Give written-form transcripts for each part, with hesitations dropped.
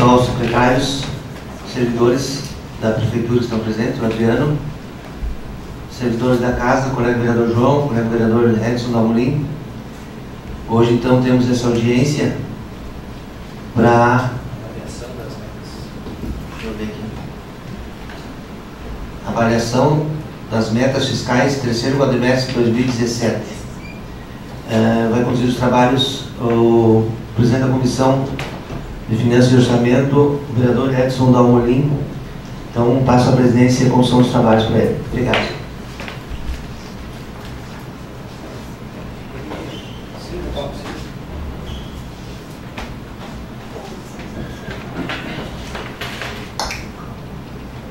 então aos secretários, servidores da Prefeitura que estão presentes, o Adriano, servidores da Casa, o colega vereador João, o colega vereador Edson Dalmolin. Hoje, então, temos essa audiência para avaliação das metas fiscais terceiro quadrimestre de 2017. Vai conduzir os trabalhos o presidente da Comissão de Finanças e Orçamento, o vereador Edson Dalmolin. Então, passo a presidência e a condução dos trabalhos para ele. Obrigado.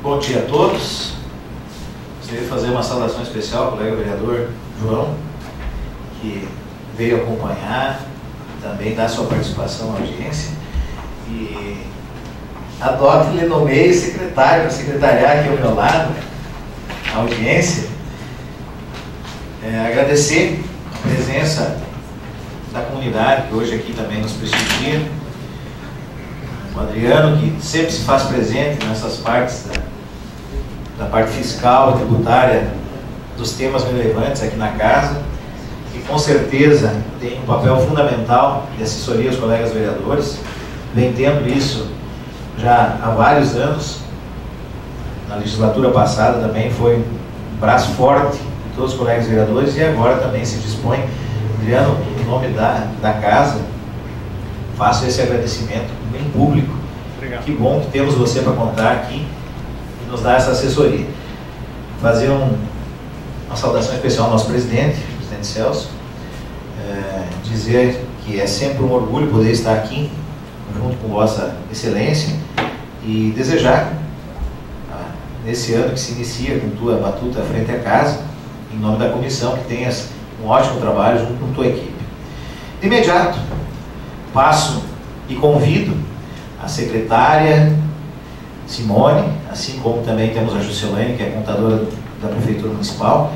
Bom dia a todos. Gostaria de fazer uma saudação especial ao colega vereador João, que veio acompanhar, também dar sua participação na audiência. E adoto e lhe nomeei secretário para secretariar aqui ao meu lado a audiência. Agradecer a presença da comunidade que hoje aqui também nos prestigia. O Adriano, que sempre se faz presente nessas partes da parte fiscal e tributária dos temas relevantes aqui na casa, que com certeza tem um papel fundamental de assessoria aos colegas vereadores, vem tendo isso já há vários anos. Na legislatura passada também foi um braço forte de todos os colegas vereadores, e agora também se dispõe. Adriano, em nome da casa, faço esse agradecimento bem público. Obrigado. Que bom que temos você para contar aqui e nos dar essa assessoria. Fazer uma saudação especial ao nosso presidente Celso, dizer que é sempre um orgulho poder estar aqui junto com Vossa Excelência, e desejar, nesse ano que se inicia com tua batuta frente à casa, em nome da comissão, que tenhas um ótimo trabalho junto com tua equipe. De imediato, passo e convido a secretária Simone, assim como também temos a Juscelene, que é contadora da Prefeitura Municipal,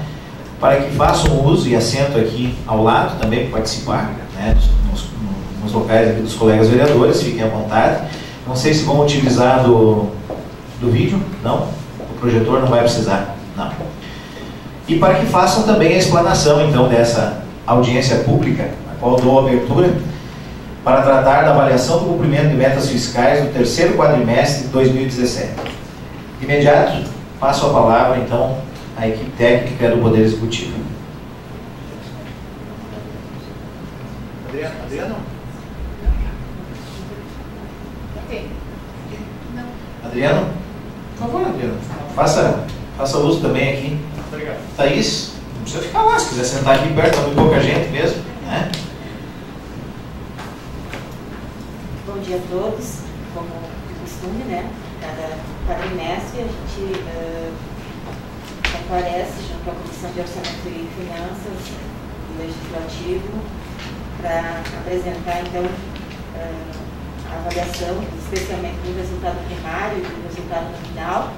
para que façam uso e assento aqui ao lado também para participar, né, nos locais aqui dos colegas vereadores. Fiquem à vontade. Não sei se vão utilizar do vídeo, não? O projetor não vai precisar, não. E para que façam também a explanação, então, dessa audiência pública, a qual dou abertura, para tratar da avaliação do cumprimento de metas fiscais do terceiro quadrimestre de 2017. De imediato, passo a palavra, então, à equipe técnica do Poder Executivo. Adriano? Adriano? Por favor, Adriano. Faça uso também aqui. Obrigado. Thaís, não precisa ficar lá, se quiser sentar aqui perto, está muito pouca gente mesmo, né? Bom dia a todos. Como de costume, né? Cada quadrimestre a gente aparece junto à Comissão de Orçamento e Finanças do Legislativo para apresentar, então, a avaliação, especialmente do resultado primário e do resultado nominal,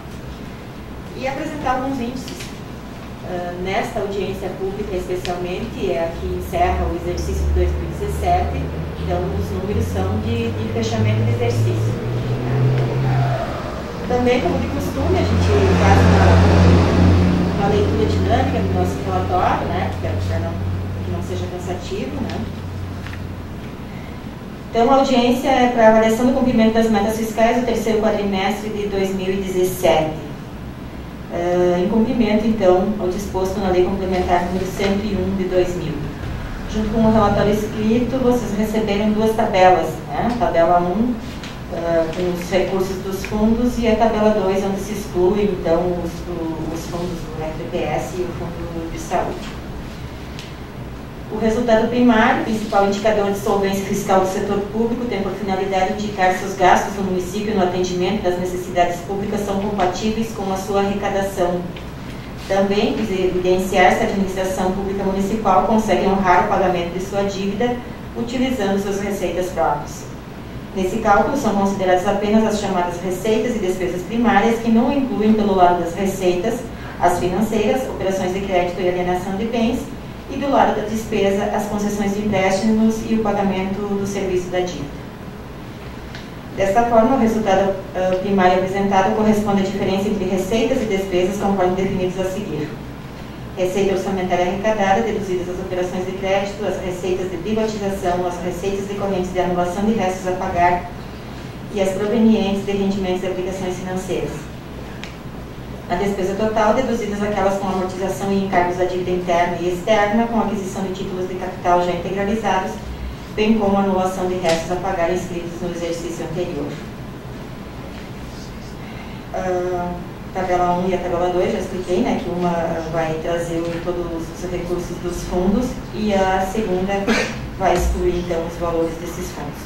e apresentar alguns índices. Nesta audiência pública, especialmente, é a que encerra o exercício de 2017, então os números são de fechamento de exercício. Também, como de costume, a gente faz uma leitura dinâmica do nosso relatório, né, para que não seja cansativo, né. Então, a audiência é para avaliação do cumprimento das metas fiscais do terceiro quadrimestre de 2017. Em cumprimento, então, ao disposto na Lei Complementar número 101 de 2000. Junto com o relatório escrito, vocês receberam duas tabelas, né? A tabela 1, com os recursos dos fundos, e a tabela 2, onde se exclui, então, os fundos do FPS e o Fundo de Saúde. O resultado primário, principal indicador de solvência fiscal do setor público, tem por finalidade indicar se os gastos do município no atendimento das necessidades públicas são compatíveis com a sua arrecadação. Também evidenciar se a administração pública municipal consegue honrar o pagamento de sua dívida utilizando suas receitas próprias. Nesse cálculo são consideradas apenas as chamadas receitas e despesas primárias, que não incluem, pelo lado das receitas, as financeiras, operações de crédito e alienação de bens, e do lado da despesa, as concessões de empréstimos e o pagamento do serviço da dívida. Desta forma, o resultado primário apresentado corresponde à diferença entre receitas e despesas conforme definidos a seguir. Receita orçamentária arrecadada, deduzidas as operações de crédito, as receitas de privatização, as receitas decorrentes de anulação de restos a pagar e as provenientes de rendimentos de aplicações financeiras. A despesa total, deduzidas aquelas com amortização e encargos da dívida interna e externa, com aquisição de títulos de capital já integralizados, bem como a anulação de restos a pagar inscritos no exercício anterior. Tabela 1 e a tabela 2, já expliquei, né, que uma vai trazer todos os recursos dos fundos e a segunda vai excluir, então, os valores desses fundos.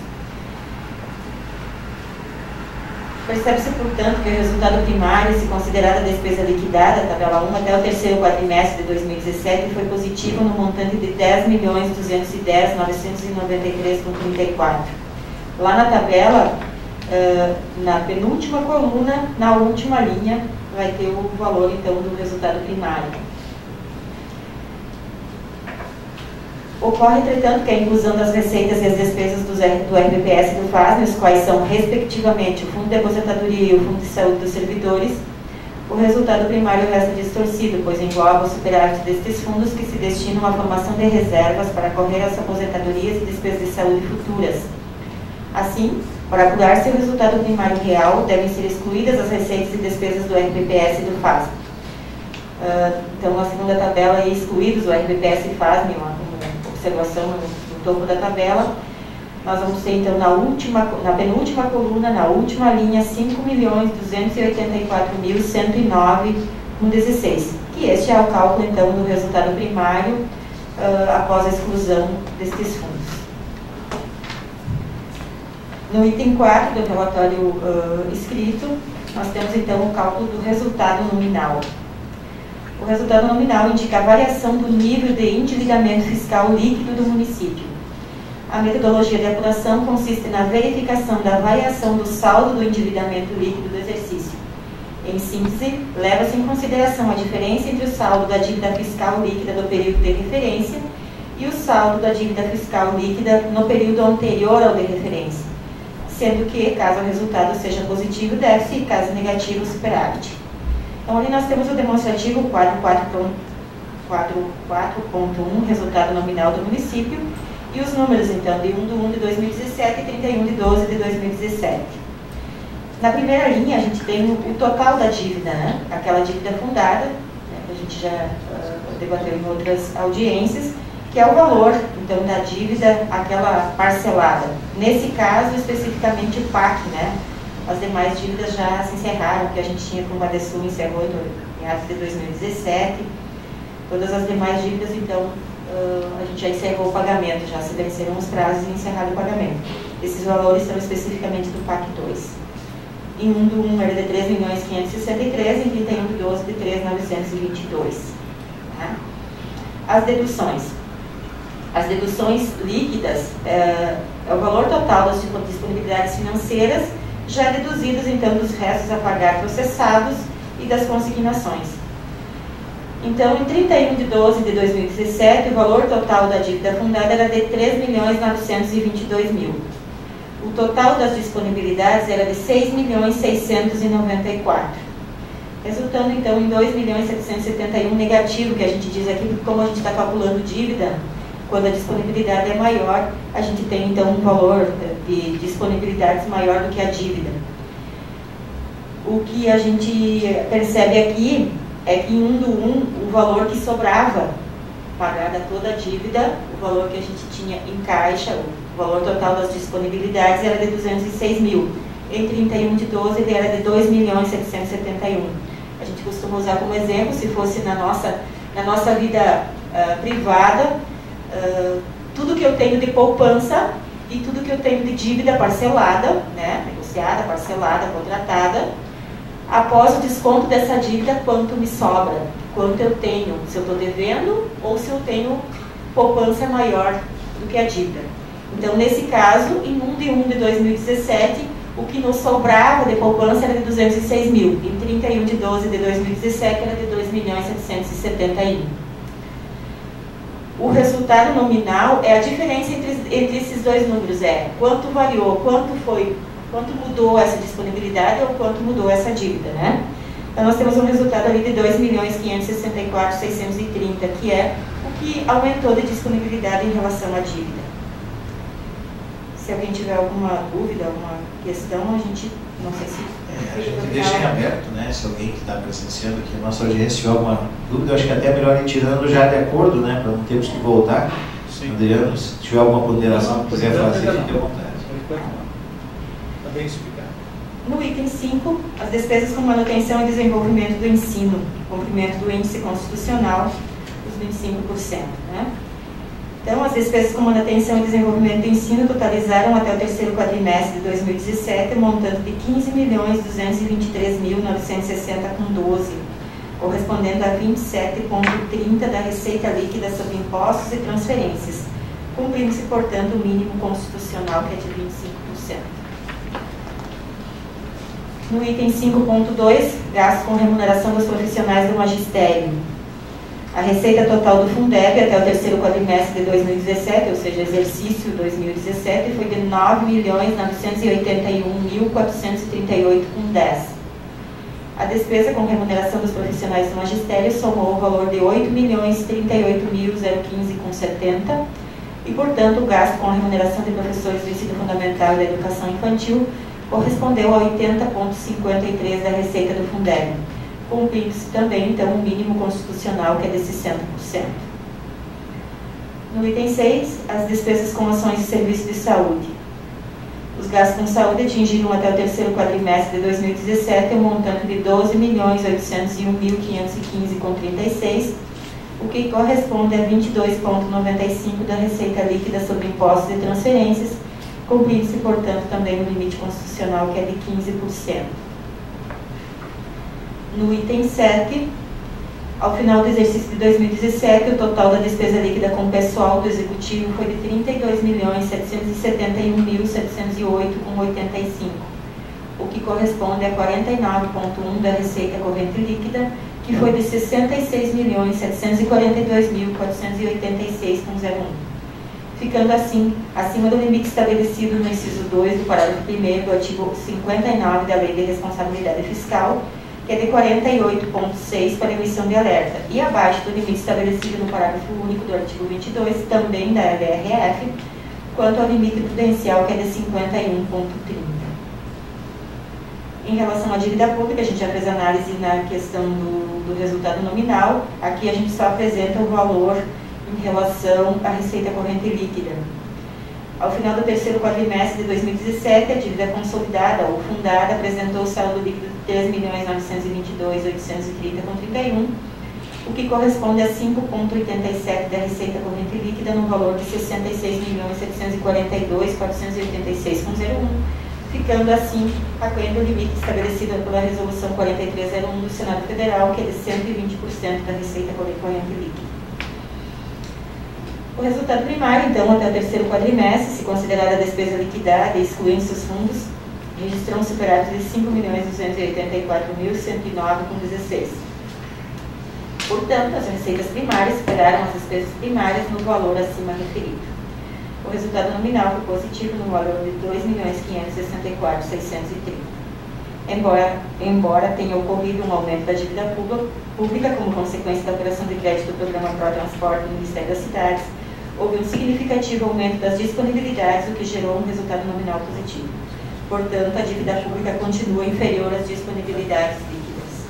Percebe-se, portanto, que o resultado primário, se considerada a despesa liquidada, tabela 1, até o terceiro quadrimestre de 2017, foi positivo no montante de 10.210.993,34. Lá na tabela, na penúltima coluna, na última linha, vai ter o valor, então, do resultado primário. Ocorre, entretanto, que a inclusão das receitas e as despesas do RBPS e do FASM, os quais são, respectivamente, o Fundo de Aposentadoria e o Fundo de Saúde dos Servidores, o resultado primário resta distorcido, pois engloba o superávit destes fundos que se destinam à formação de reservas para correr as aposentadorias e despesas de saúde futuras. Assim, para apurar-se o resultado primário real, devem ser excluídas as receitas e despesas do RBPS e do FASM. Então, na segunda tabela, é excluídos o RBPS e FASM, uma observação no topo da tabela. Nós vamos ter, então, na penúltima coluna, na última linha, 5.284.109,16, que este é o cálculo, então, do resultado primário após a exclusão destes fundos. No item 4 do relatório escrito, nós temos, então, o cálculo do resultado nominal. O resultado nominal indica a variação do nível de endividamento fiscal líquido do município. A metodologia de apuração consiste na verificação da variação do saldo do endividamento líquido do exercício. Em síntese, leva-se em consideração a diferença entre o saldo da dívida fiscal líquida do período de referência e o saldo da dívida fiscal líquida no período anterior ao de referência, sendo que, caso o resultado seja positivo, deve-se, caso negativo, o superávit. Então, ali nós temos o demonstrativo 4.1, resultado nominal do município, e os números, então, de 1/1 de 2017 e 31/12 de 2017. Na primeira linha, a gente tem o total da dívida, né? Aquela dívida fundada, né, que a gente já debateu em outras audiências, que é o valor, então, da dívida, aquela parcelada. Nesse caso, especificamente, o PAC, né? As demais dívidas já se encerraram, que a gente tinha com o Badesul encerrou em meados de 2017. Todas as demais dívidas, então, a gente já encerrou o pagamento, já se venceram os prazos e encerrado o pagamento. Esses valores são especificamente do PAC 2. Em 1/1 era de 3.563, em 31/12 de 3.922. Tá? As deduções. As deduções líquidas é o valor total das disponibilidades financeiras, já deduzidos, então, dos restos a pagar processados e das consignações. Então, em 31/12 de 2017, o valor total da dívida fundada era de 3.922.000. O total das disponibilidades era de 6.694.000, resultando, então, em 2.771.000 negativo, que a gente diz aqui, porque como a gente está calculando dívida, quando a disponibilidade é maior, a gente tem, então, um valor de disponibilidades maior do que a dívida. O que a gente percebe aqui é que em 1/1, o valor que sobrava, pagada toda a dívida, o valor que a gente tinha em caixa, o valor total das disponibilidades era de 206.000. Em 31/12, ele era de 2.771.000. A gente costuma usar como exemplo, se fosse na nossa vida privada, tudo que eu tenho de poupança e tudo que eu tenho de dívida parcelada, né, negociada, parcelada, contratada, após o desconto dessa dívida, quanto me sobra, quanto eu tenho, se eu estou devendo ou se eu tenho poupança maior do que a dívida. Então, nesse caso, em 1/1 de 2017, o que nos sobrava de poupança era de 206.000, em 31/12 de 2017 era de 2.771.000. O resultado nominal é a diferença entre esses dois números, quanto variou, quanto foi quanto mudou essa disponibilidade ou quanto mudou essa dívida, né? Então, nós temos um resultado ali de 2.564.630, que é o que aumentou de disponibilidade em relação à dívida. Se alguém tiver alguma dúvida, alguma questão, a gente, não sei se... a gente deixa em aberto, né? Se alguém que está presenciando aqui a nossa audiência tiver alguma dúvida, eu acho que até é melhor ir tirando já de acordo, né? Para não termos que voltar. Sim. Adriano, se tiver alguma ponderação que quiser fazer, fique à vontade. Está bem explicado. No item 5, as despesas com manutenção e desenvolvimento do ensino, cumprimento do índice constitucional, os 25%. Né? Então, as despesas com manutenção e desenvolvimento do ensino totalizaram até o terceiro quadrimestre de 2017 montante de 15.223.960,12, correspondendo a 27,30% da receita líquida sobre impostos e transferências, cumprindo-se, portanto, o mínimo constitucional, que é de 25%. No item 5.2, gasto com remuneração dos profissionais do magistério. A receita total do Fundeb até o terceiro quadrimestre de 2017, ou seja, exercício 2017, foi de R$ 9.981.438,10. A despesa com remuneração dos profissionais do magistério somou o valor de R$ 8.038.015,70 e, portanto, o gasto com a remuneração de professores do ensino fundamental e da educação infantil correspondeu a 80,53% da receita do Fundeb, cumprindo-se também, então, o mínimo constitucional, que é de 60%. No item 6, as despesas com ações de serviço de saúde. Os gastos com saúde atingiram até o terceiro quadrimestre de 2017 um montante de R$ 12.801.515,36, o que corresponde a 22,95% da receita líquida sobre impostos e transferências, cumprindo-se, portanto, também o limite constitucional, que é de 15%. No item 7, ao final do exercício de 2017, o total da despesa líquida com o pessoal do Executivo foi de R$ 32.771.708,85, o que corresponde a 49,1% da receita corrente líquida, que foi de R$ 66.742.486,01, ficando assim acima do limite estabelecido no inciso 2 do parágrafo 1º do artigo 59 da Lei de Responsabilidade Fiscal, que é de 48,6 para emissão de alerta, e abaixo do limite estabelecido no parágrafo único do artigo 22, também da LRF, quanto ao limite prudencial, que é de 51,30. Em relação à dívida pública, a gente já fez análise na questão do resultado nominal. Aqui a gente só apresenta o valor em relação à receita corrente líquida. Ao final do terceiro quadrimestre de 2017, a dívida consolidada ou fundada apresentou o saldo líquido de R$ 3.922.830,31, o que corresponde a 5,87% da receita corrente líquida no valor de R$ 66.742.486,01, ficando assim aquém do limite estabelecido pela Resolução 4301 do Senado Federal, que é de 120% da receita corrente líquida. O resultado primário, então, até o terceiro quadrimestre, se considerar a despesa liquidada e excluindo seus fundos, registrou um superávit de R$ 5.284.109,16. Portanto, as receitas primárias superaram as despesas primárias no valor acima referido. O resultado nominal foi positivo no valor de R$ 2.564.630. Embora tenha ocorrido um aumento da dívida pública como consequência da operação de crédito do programa ProTransporte no Ministério das Cidades, houve um significativo aumento das disponibilidades, o que gerou um resultado nominal positivo. Portanto, a dívida pública continua inferior às disponibilidades líquidas.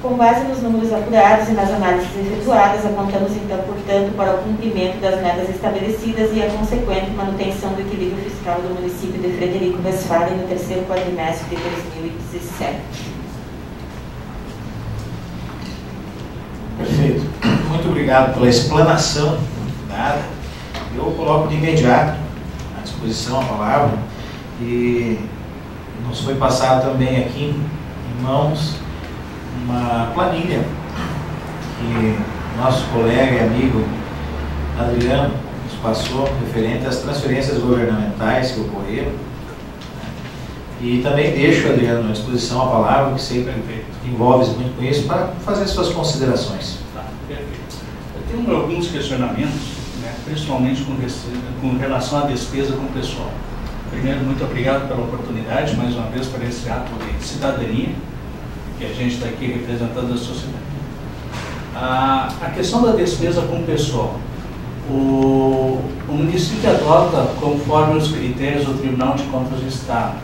Com base nos números apurados e nas análises efetuadas, apontamos então, portanto, para o cumprimento das metas estabelecidas e a consequente manutenção do equilíbrio fiscal do município de Frederico Westphalen no terceiro quadrimestre de 2017. Perfeito. Muito obrigado pela explanação dada. Eu coloco de imediato à disposição a palavra e nos foi passado também aqui em mãos uma planilha que nosso colega e amigo Adriano nos passou referente às transferências governamentais que ocorreram. E também deixo, Adriano, à disposição a palavra, que sempre envolve muito com isso, para fazer suas considerações. Tá, perfeito. Eu tenho alguns questionamentos, né? principalmente com relação à despesa com o pessoal. Primeiro, muito obrigado pela oportunidade, mais uma vez, para esse ato de cidadania, que a gente está aqui representando a sociedade. A questão da despesa com o pessoal. O município adota conforme os critérios do Tribunal de Contas do Estado.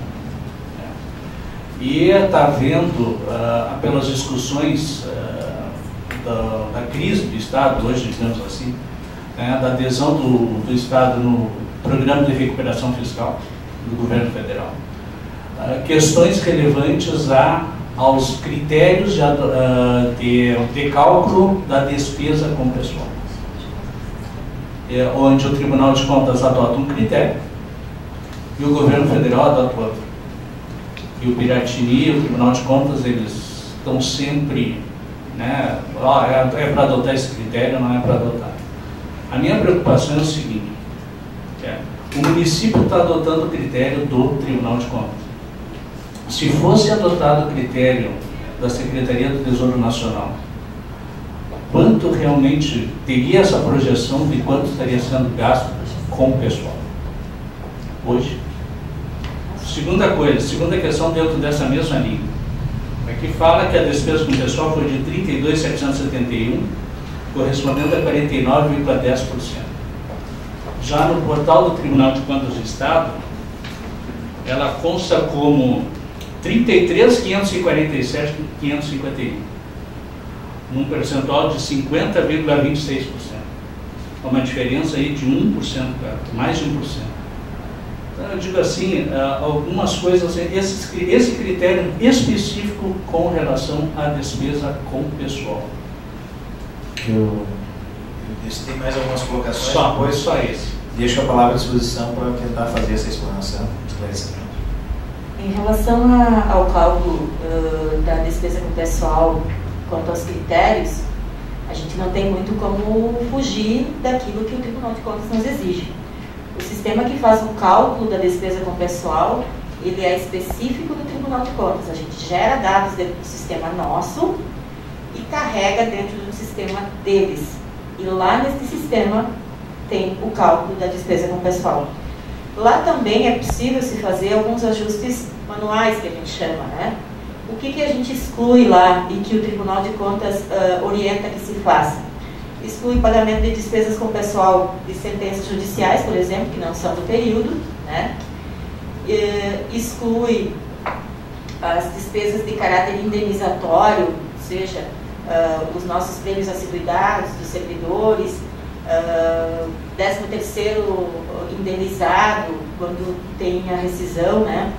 E está havendo, pelas discussões da crise do Estado, hoje, digamos assim, da adesão do Estado no Programa de Recuperação Fiscal do Governo Federal, questões relevantes aos critérios de cálculo da despesa com o pessoal, onde o Tribunal de Contas adota um critério e o Governo Federal adota outro. E o Piratini e o Tribunal de Contas, eles estão sempre, né, é para adotar esse critério, não é para adotar. A minha preocupação é o seguinte: o município está adotando o critério do Tribunal de Contas. Se fosse adotado o critério da Secretaria do Tesouro Nacional, quanto realmente teria essa projeção de quanto estaria sendo gasto com o pessoal hoje? Segunda questão dentro dessa mesma linha. Aqui fala que a despesa com o pessoal foi de 32.771, correspondendo a 49,10%. Já no portal do Tribunal de Contas do Estado, ela consta como 33.547.551, num percentual de 50,26%. Uma diferença aí de 1%, mais de 1%. Então, eu digo assim, algumas coisas, esse critério específico com relação à despesa com o pessoal. Se tem mais algumas colocações, só esse. Deixo a palavra à disposição para tentar fazer essa explanação, esclarecimento. Em relação ao cálculo da despesa com o pessoal quanto aos critérios, a gente não tem muito como fugir daquilo que o Tribunal de Contas nos exige. O sistema que faz o cálculo da despesa com o pessoal, ele é específico do Tribunal de Contas. A gente gera dados dentro do sistema nosso e carrega dentro do sistema deles. E lá nesse sistema tem o cálculo da despesa com o pessoal. Lá também é possível se fazer alguns ajustes manuais, que a gente chama, né? O que a gente exclui lá e que o Tribunal de Contas orienta que se faça? Exclui pagamento de despesas com o pessoal de sentenças judiciais, por exemplo, que não são do período, né? Exclui as despesas de caráter indenizatório, ou seja, os nossos prêmios assiduidades dos servidores, 13º indenizado quando tem a rescisão, né?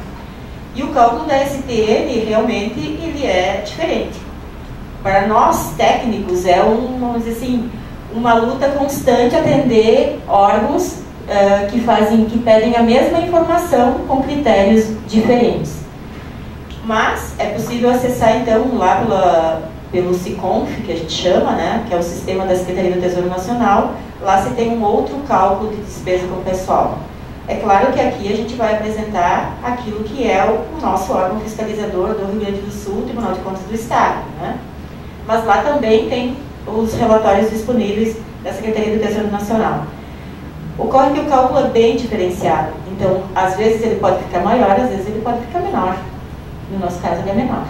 E o cálculo da STN realmente ele é diferente. Para nós técnicos é vamos dizer assim, uma luta constante atender órgãos que pedem a mesma informação com critérios diferentes. Mas é possível acessar então lá pelo SICONF, que a gente chama, né, que é o sistema da Secretaria do Tesouro Nacional. Lá se tem um outro cálculo de despesa com o pessoal. É claro que aqui a gente vai apresentar aquilo que é o nosso órgão fiscalizador do Rio Grande do Sul, Tribunal de Contas do Estado, né? Mas lá também tem os relatórios disponíveis da Secretaria do Tesouro Nacional. Ocorre que o cálculo é bem diferenciado. Então, às vezes ele pode ficar maior, às vezes ele pode ficar menor. No nosso caso, ele é menor.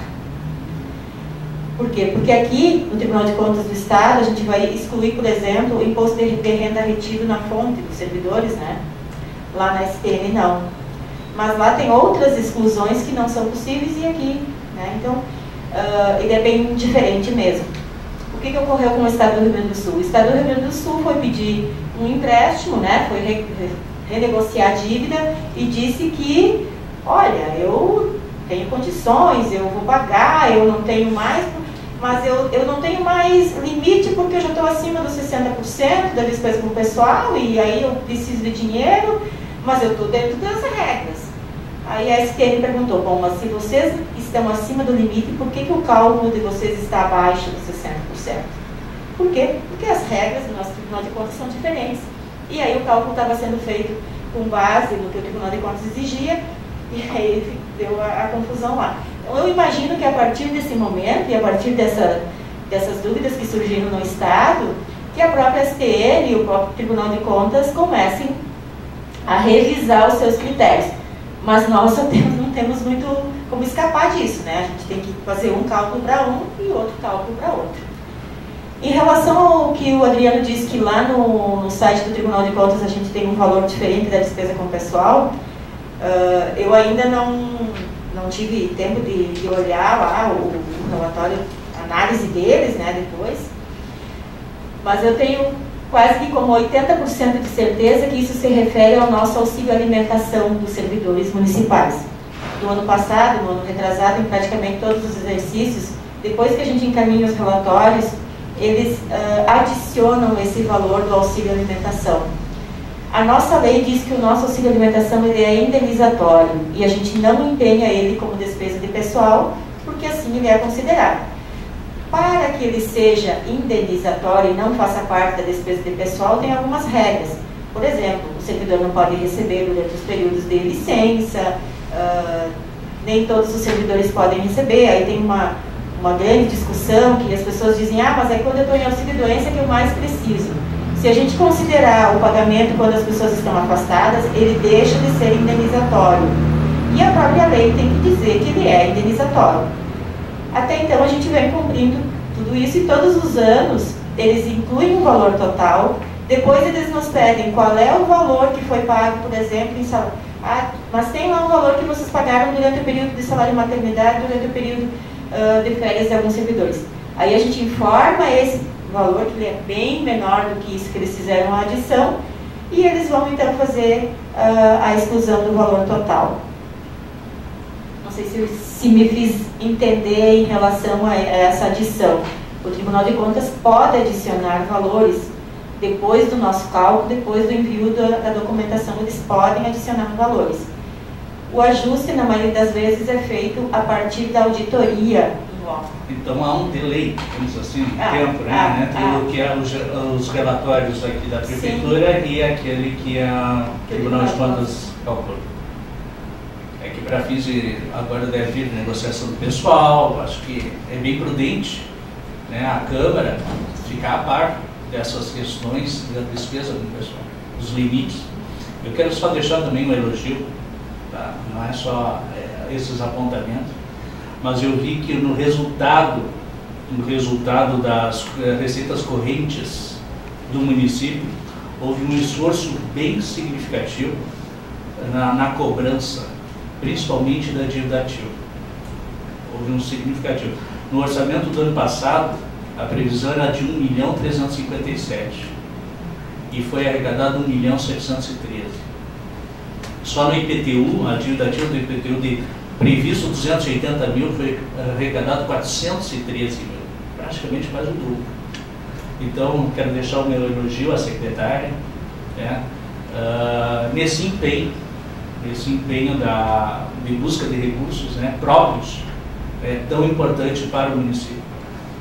Por quê? Porque aqui, no Tribunal de Contas do Estado, a gente vai excluir, por exemplo, o imposto de renda retido na fonte dos servidores, né? Lá na STN, não. Mas lá tem outras exclusões que não são possíveis e aqui, né? Então, ele é bem diferente mesmo. O que ocorreu com o Estado do Rio Grande do Sul? O Estado do Rio Grande do Sul foi pedir um empréstimo, né? Foi renegociar a dívida e disse que, olha, eu tenho condições, eu vou pagar, eu não tenho mais, mas eu não tenho mais limite porque eu já estou acima dos 60% da despesa com o pessoal e aí eu preciso de dinheiro, mas eu estou dentro das regras. Aí a STN perguntou, bom, mas se vocês estão acima do limite, por que o cálculo de vocês está abaixo dos 60%? Por quê? Porque as regras do nosso Tribunal de Contas são diferentes. E aí o cálculo estava sendo feito com base no que o Tribunal de Contas exigia, e aí deu a confusão lá. Então eu imagino que a partir desse momento, e a partir dessas dúvidas que surgiram no Estado, que a própria STN e o próprio Tribunal de Contas comecem a revisar os seus critérios. Mas nós só não temos muito como escapar disso, né? A gente tem que fazer um cálculo para um e outro cálculo para outro. Em relação ao que o Adriano disse, que lá no site do Tribunal de Contas a gente tem um valor diferente da despesa com o pessoal, eu ainda não tive tempo de olhar lá o relatório, a análise deles, né, depois, mas eu tenho quase que como 80% de certeza que isso se refere ao nosso auxílio alimentação dos servidores municipais. Do ano passado, no ano retrasado, em praticamente todos os exercícios, depois que a gente encaminha os relatórios, eles adicionam esse valor do auxílio alimentação. A nossa lei diz que o nosso auxílio alimentação ele é indenizatório e a gente não empenha ele como despesa de pessoal, porque assim ele é considerado. Para que ele seja indenizatório e não faça parte da despesa de pessoal, tem algumas regras. Por exemplo, o servidor não pode receber durante os períodos de licença, nem todos os servidores podem receber. Aí tem uma grande discussão que as pessoas dizem, mas é quando eu estou em auxílio-doença que eu mais preciso. Se a gente considerar o pagamento quando as pessoas estão afastadas, ele deixa de ser indenizatório. E a própria lei tem que dizer que ele é indenizatório. Até então a gente vem cumprindo tudo isso e todos os anos eles incluem um valor total, depois eles nos pedem qual é o valor que foi pago, por exemplo, em salário. Mas tem lá um valor que vocês pagaram durante o período de salário maternidade, durante o período de férias de alguns servidores. Aí a gente informa esse valor, que ele é bem menor do que isso que eles fizeram a adição, e eles vão então fazer a exclusão do valor total. Não sei se me fiz entender em relação a essa adição. O Tribunal de Contas pode adicionar valores depois do nosso cálculo, depois do envio da documentação, eles podem adicionar valores. O ajuste, na maioria das vezes, é feito a partir da auditoria. Então há um delay, vamos assim, de tempo, né, entre o que é os relatórios aqui da Prefeitura e aquele que o Tribunal de Contas calcula. É que para fins agora deve vir negociação do pessoal, acho que é bem prudente, né, a Câmara ficar a par dessas questões da despesa do pessoal, dos limites. Eu quero só deixar também um elogio, tá? Não é só esses apontamentos, mas eu vi que no resultado das receitas correntes do município, houve um esforço bem significativo na cobrança, principalmente da dívida ativa. Houve um significativo. No orçamento do ano passado, a previsão era de 1.357.000 e foi arrecadado 1.713.000. Só no IPTU, a dívida ativa do IPTU previsto 280.000, foi arrecadado 413.000, praticamente quase o dobro. Então, quero deixar o meu elogio à secretária, né, nesse empenho de busca de recursos, né, próprios, tão importante para o município,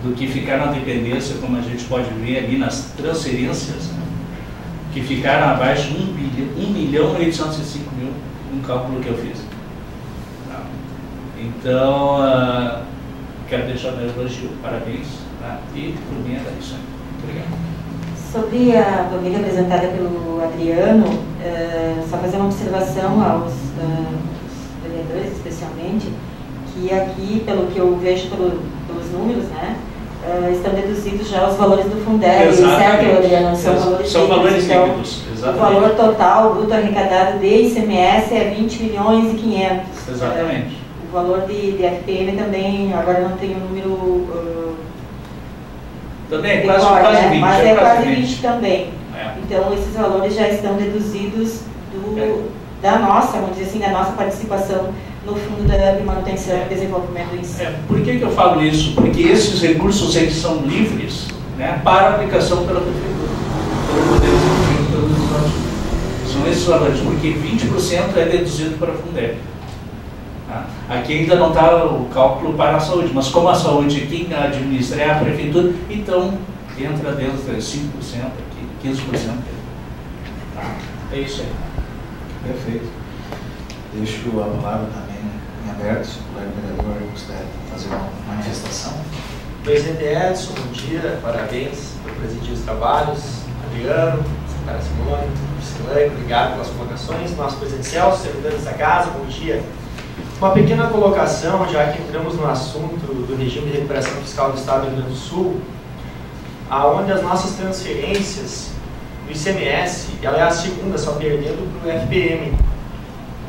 do que ficar na dependência, como a gente pode ver ali nas transferências, né, que ficaram abaixo de 1.805.000, um cálculo que eu fiz. Então, quero deixar meu elogio, parabéns, tá? E por mim era isso aí. Obrigado. Sobre a planilha apresentada pelo Adriano, só fazer uma observação aos vereadores, especialmente, que aqui, pelo que eu vejo pelos números, né, estão deduzidos já os valores do Fundeb, certo, Adriano? São valores líquidos. Então, o valor total, bruto arrecadado de ICMS é 20.500.000. Exatamente. O valor de FPM também, agora não tenho o número... também é quase 20. Mas é quase 20 também. É. Então, esses valores já estão deduzidos da nossa, vamos dizer assim, da nossa participação no Fundo de Manutenção e Desenvolvimento do Ensino. Por que eu falo isso? Porque esses recursos eles são livres, né, para aplicação pela Prefeitura, pelo Poder Executivo, pelo Legislativo. São esses valores, porque 20% é deduzido para a Fundeb. Aqui ainda não está o cálculo para a saúde, mas como a saúde quem administra é a Prefeitura, então entra dentro de 5% aqui, 15%. Tá? É isso aí. Perfeito. Deixo a palavra também em aberto, se o colega vereador quiser fazer uma manifestação. Presidente Edson, bom dia, parabéns por presidir os trabalhos, Adriano, secretária Simone, Priscila, obrigado pelas colocações. Nosso presidente Celso, servidores da casa, bom dia. Uma pequena colocação, já que entramos no assunto do regime de recuperação fiscal do Estado do Rio Grande do Sul, aonde as nossas transferências do ICMS, ela é a segunda, só perdendo para o FPM,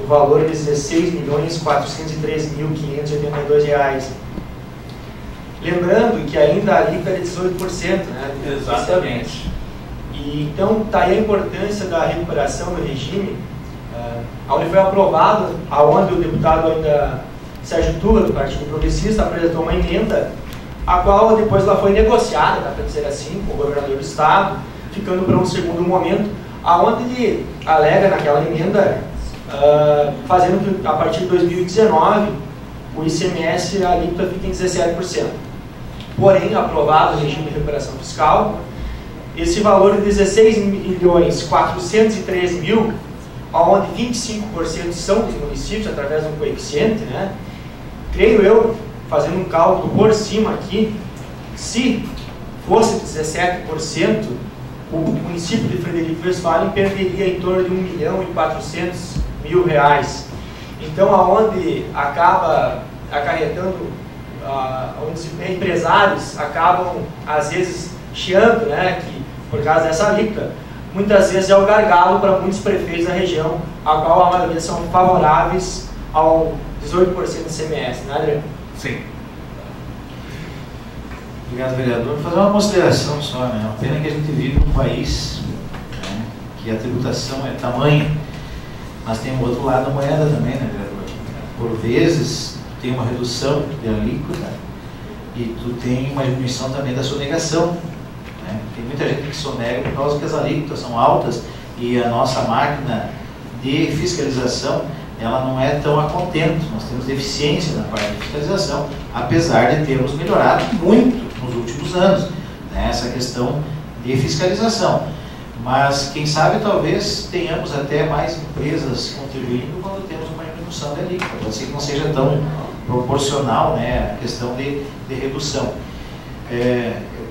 o valor de R$ 16.413.582. Lembrando que ainda a alíquota é de 18%, né? Exatamente. E, então, está aí a importância da recuperação do regime, onde foi aprovado, aonde o deputado ainda Sérgio Tuga, do Partido Progressista, apresentou uma emenda, a qual depois ela foi negociada, dá para dizer assim, com o governador do Estado, ficando para um segundo momento, aonde ele alega naquela emenda, fazendo que a partir de 2019 o ICMS, a alíquota fica em 17%. Porém, aprovado o regime de recuperação fiscal, esse valor de 16.413.000, onde 25% são dos municípios, através de um coeficiente, né? Creio eu, fazendo um cálculo por cima aqui, se fosse 17%, o município de Frederico Westphalen perderia em torno de R$1.400.000. Então, aonde acaba acarretando, onde os empresários acabam, às vezes, chiando, né, que, por causa dessa alíquota, muitas vezes é o gargalo para muitos prefeitos da região, a qual a maioria são favoráveis ao 18% do ICMS, né, Adriano? Sim. Obrigado, vereador. Vou fazer uma consideração só, né? Uma pena que a gente vive num país, né, que a tributação é tamanha, mas tem um outro lado da moeda também, né, vereador? Por vezes, tem uma redução de alíquota e tu tem uma diminuição também da sonegação. Tem muita gente que sonega por causa que as alíquotas são altas e a nossa máquina de fiscalização ela não é tão a contento. Nós temos deficiência na parte de fiscalização, apesar de termos melhorado muito nos últimos anos, né, essa questão de fiscalização. Mas, quem sabe, talvez tenhamos até mais empresas contribuindo quando temos uma diminuição de alíquota. Pode ser que não seja tão proporcional, né, a questão de redução.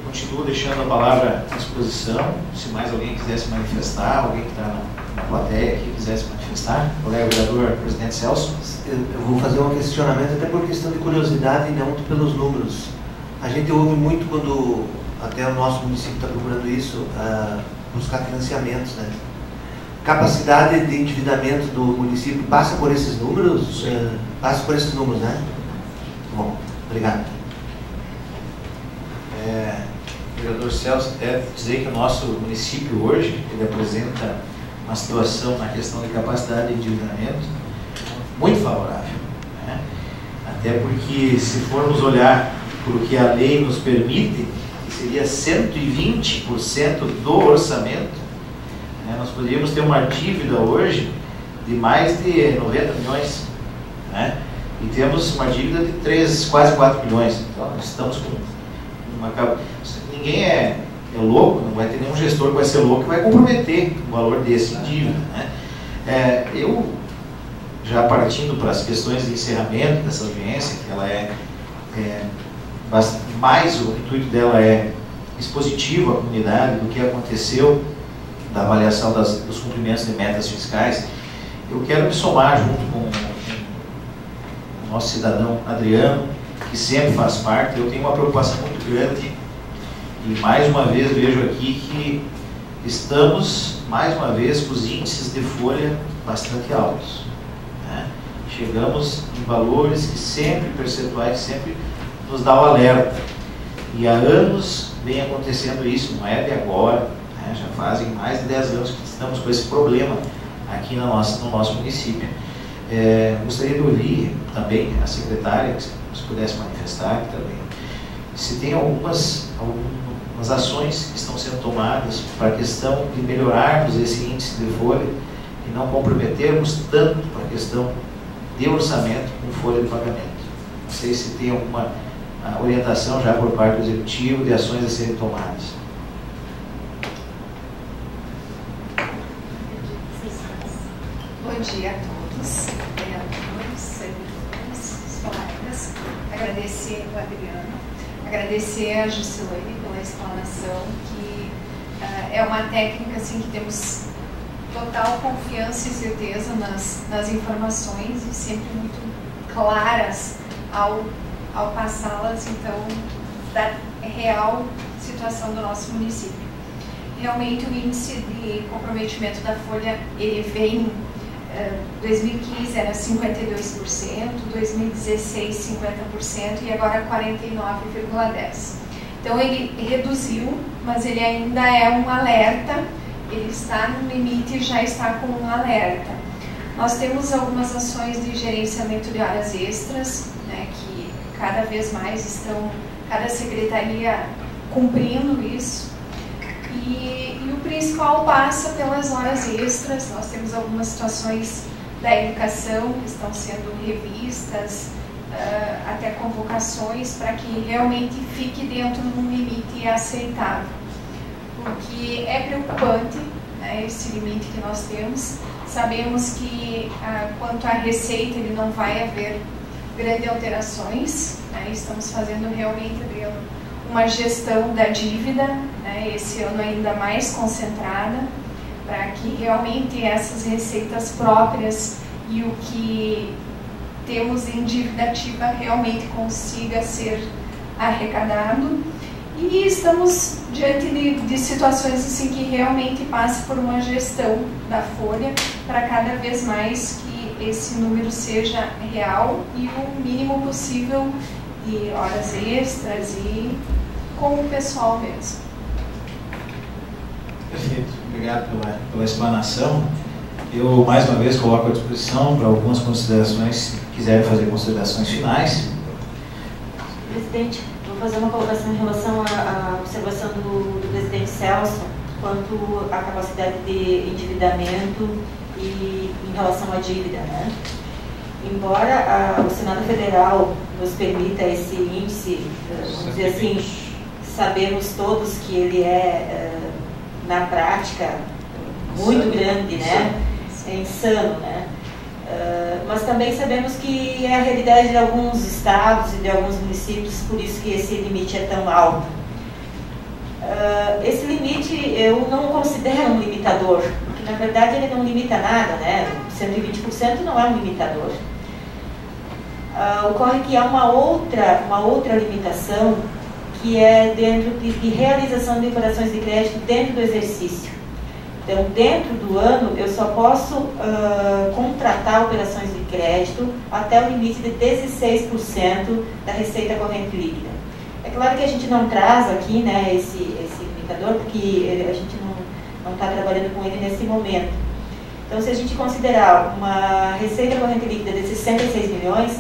Continuo deixando a palavra à disposição, se mais alguém quiser se manifestar, alguém que está na plateia que quiser se manifestar. Colega vereador, presidente Celso. Eu vou fazer um questionamento até por questão de curiosidade e não pelos números. A gente ouve muito quando, até o nosso município está procurando isso, buscar financiamentos, né? Capacidade de endividamento do município passa por esses números? Passa por esses números, né? Bom, obrigado. Vereador Celso, deve dizer que o nosso município hoje, ele apresenta uma situação na questão de capacidade de endividamento muito favorável, né? Até porque, se formos olhar por o que a lei nos permite, que seria 120% do orçamento, né? Nós poderíamos ter uma dívida hoje de mais de 90 milhões, né? E temos uma dívida de quase 4 milhões. Então, nós estamos com uma... Ninguém é louco, não vai ter nenhum gestor que vai ser louco e vai comprometer um valor desse em dívida, né? Eu, já partindo para as questões de encerramento dessa audiência, que ela mais o intuito dela é expositivo à comunidade do que aconteceu da avaliação dos cumprimentos de metas fiscais, eu quero me somar junto com o nosso cidadão Adriano, que sempre faz parte. Eu tenho uma preocupação muito grande e mais uma vez vejo aqui que estamos mais uma vez com os índices de folha bastante altos, né? Chegamos em valores que sempre, percentuais que sempre nos dá o alerta, e há anos vem acontecendo isso, não é de agora, né? Já fazem mais de 10 anos que estamos com esse problema aqui no nosso município. Gostaria de ouvir também a secretária, se pudesse manifestar aqui também, se tem algumas ações que estão sendo tomadas para a questão de melhorarmos esse índice de folha e não comprometermos tanto a questão de orçamento com folha de pagamento. Não sei se tem alguma orientação já por parte do Executivo de ações a serem tomadas. Bom dia a todos, vereadores, servidores, colegas. Agradecer ao Adriano, agradecer a Juscelane pela explanação que é uma técnica assim, que temos total confiança e certeza nas informações e sempre muito claras ao passá-las, então, da real situação do nosso município. Realmente o índice de comprometimento da folha, ele vem, 2015 era 52%, 2016 50% e agora 49,10%. Então ele reduziu, mas ele ainda é um alerta, ele está no limite e já está com um alerta. Nós temos algumas ações de gerenciamento de horas extras, né, que cada vez mais estão, cada secretaria cumprindo isso. E o principal passa pelas horas extras. Nós temos algumas situações da educação que estão sendo revistas, até convocações, para que realmente fique dentro de um limite aceitável. Porque é preocupante, né, esse limite que nós temos. Sabemos que quanto à receita, ele não vai haver grandes alterações, né, estamos fazendo realmente uma gestão da dívida, né, esse ano ainda mais concentrada, para que realmente essas receitas próprias e o que temos em dívida ativa realmente consiga ser arrecadado. E estamos diante de situações assim que realmente passa por uma gestão da folha para cada vez mais que esse número seja real e o mínimo possível de horas extras e com o pessoal mesmo. Perfeito, obrigado pela explanação. Eu mais uma vez coloco à disposição para algumas considerações, se quiserem fazer considerações finais. Presidente, vou fazer uma colocação em relação à observação do presidente Celso quanto à capacidade de endividamento e em relação à dívida, né? Embora o Senado Federal nos permita esse índice, vamos dizer assim, sabemos todos que ele é, na prática, muito grande, né? É insano, né? Mas também sabemos que é a realidade de alguns estados e de alguns municípios, por isso que esse limite é tão alto. Esse limite eu não considero um limitador, porque na verdade ele não limita nada, né? 120% não é um limitador. Ocorre que há uma outra limitação, que é dentro de realização de operações de crédito dentro do exercício. Então, dentro do ano, eu só posso contratar operações de crédito até o limite de 16% da receita corrente líquida. É claro que a gente não traz aqui, né, esse limitador, porque a gente não está trabalhando com ele nesse momento. Então, se a gente considerar uma receita corrente líquida de 66 milhões,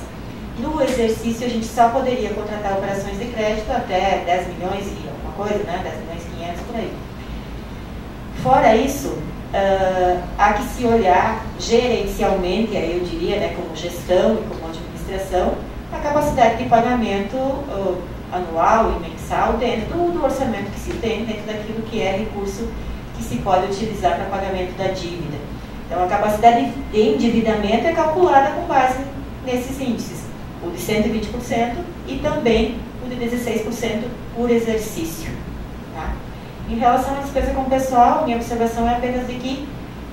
no exercício a gente só poderia contratar operações de crédito até 10 milhões e alguma coisa, né, 10 milhões e 500 por aí. Fora isso, há que se olhar gerencialmente, aí eu diria, né, como gestão e como administração, a capacidade de pagamento anual e mensal dentro do orçamento que se tem, dentro daquilo que é recurso que se pode utilizar para pagamento da dívida. Então, a capacidade de endividamento é calculada com base nesses índices, o de 120% e também o de 16% por exercício. Tá? Em relação à despesa com o pessoal, minha observação é apenas de que,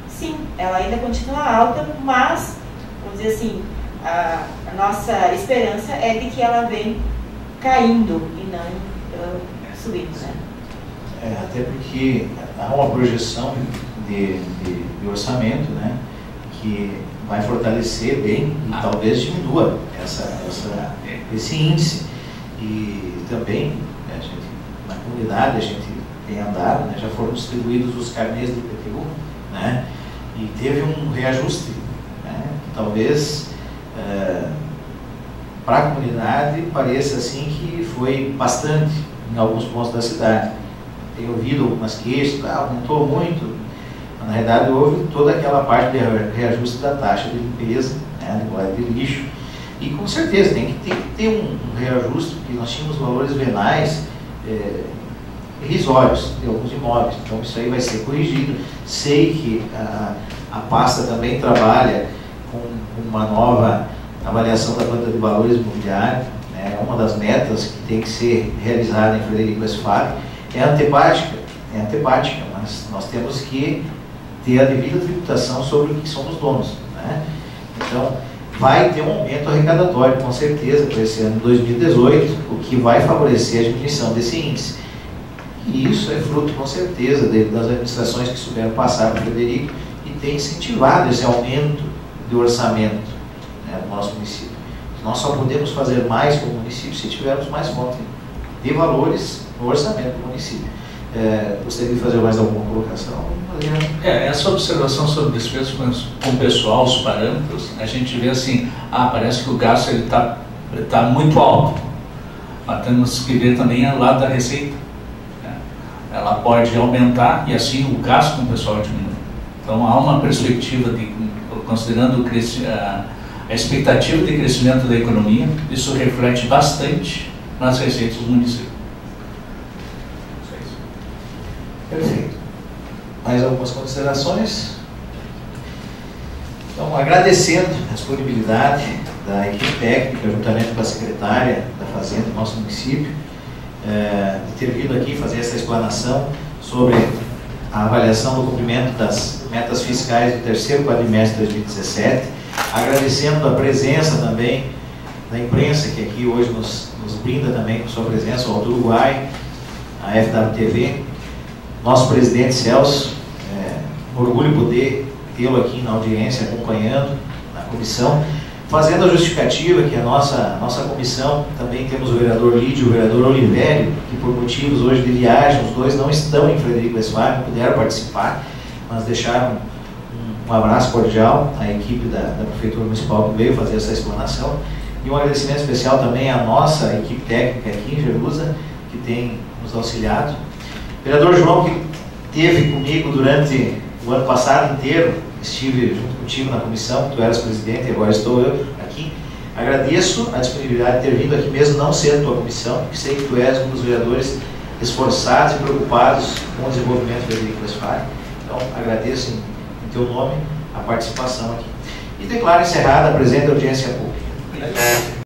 sim, ela ainda continua alta, mas, vamos dizer assim, a nossa esperança é de que ela vem caindo e não subindo, né? Até porque há uma projeção de orçamento, né, que vai fortalecer bem e talvez diminua esse índice. E também, né, na comunidade, a gente tem andado, né, já foram distribuídos os carnês do IPTU, né, e teve um reajuste, né, que talvez para a comunidade pareça assim que foi bastante em alguns pontos da cidade. Tenho ouvido algumas queixas, aumentou muito, mas na realidade houve toda aquela parte de reajuste da taxa de limpeza, né, de coleta de lixo, e com certeza tem que ter um reajuste, porque nós tínhamos valores venais irrisórios de alguns imóveis, então isso aí vai ser corrigido. Sei que a pasta também trabalha com uma nova avaliação da planta de valores imobiliários, né, uma das metas que tem que ser realizada em Frederico Westphalen é antepática, é antepática, mas nós temos que ter a devida tributação sobre o que somos donos, né? Então, vai ter um aumento arrecadatório, com certeza, para esse ano de 2018, o que vai favorecer a diminuição desse índice. E isso é fruto, com certeza, das administrações que souberam passar para o Frederico e tem incentivado esse aumento de orçamento, né, no nosso município. Nós só podemos fazer mais como município se tivermos mais fonte de valores no orçamento do município. Gostaria de fazer mais alguma colocação? Essa observação sobre despesas com o pessoal, os parâmetros, a gente vê assim, parece que o gasto está muito alto, mas temos que ver também o lado da receita, né? Ela pode aumentar e assim o gasto com o pessoal diminui. Então há uma perspectiva, considerando a expectativa de crescimento da economia, isso reflete bastante nas receitas do município. Perfeito. Mais algumas considerações? Então, agradecendo a disponibilidade da equipe técnica, juntamente com a secretária da Fazenda do nosso município, de ter vindo aqui fazer essa explanação sobre a avaliação do cumprimento das metas fiscais do terceiro quadrimestre de 2017, agradecendo a presença também da imprensa, que aqui hoje nos brinda também com sua presença, o Alto Uruguai, a FWTV, nosso presidente Celso, orgulho poder tê-lo aqui na audiência, acompanhando na comissão, fazendo a justificativa que a nossa comissão, também temos o vereador Lídio e o vereador Olivério, que por motivos hoje de viagem, os dois não estão em Frederico Westphalen, não puderam participar, mas deixaram um abraço cordial à equipe da Prefeitura Municipal que veio fazer essa explanação, e um agradecimento especial também à nossa equipe técnica aqui em Jerusa, que tem nos auxiliado. Vereador João, que esteve comigo durante o ano passado inteiro, estive junto contigo na comissão, tu eras presidente e agora estou eu aqui. Agradeço a disponibilidade de ter vindo aqui mesmo, não sendo tua comissão, porque sei que tu és um dos vereadores esforçados e preocupados com o desenvolvimento do Frederico Westphalen. Então, agradeço em teu nome a participação aqui. E declaro encerrada a presente audiência pública.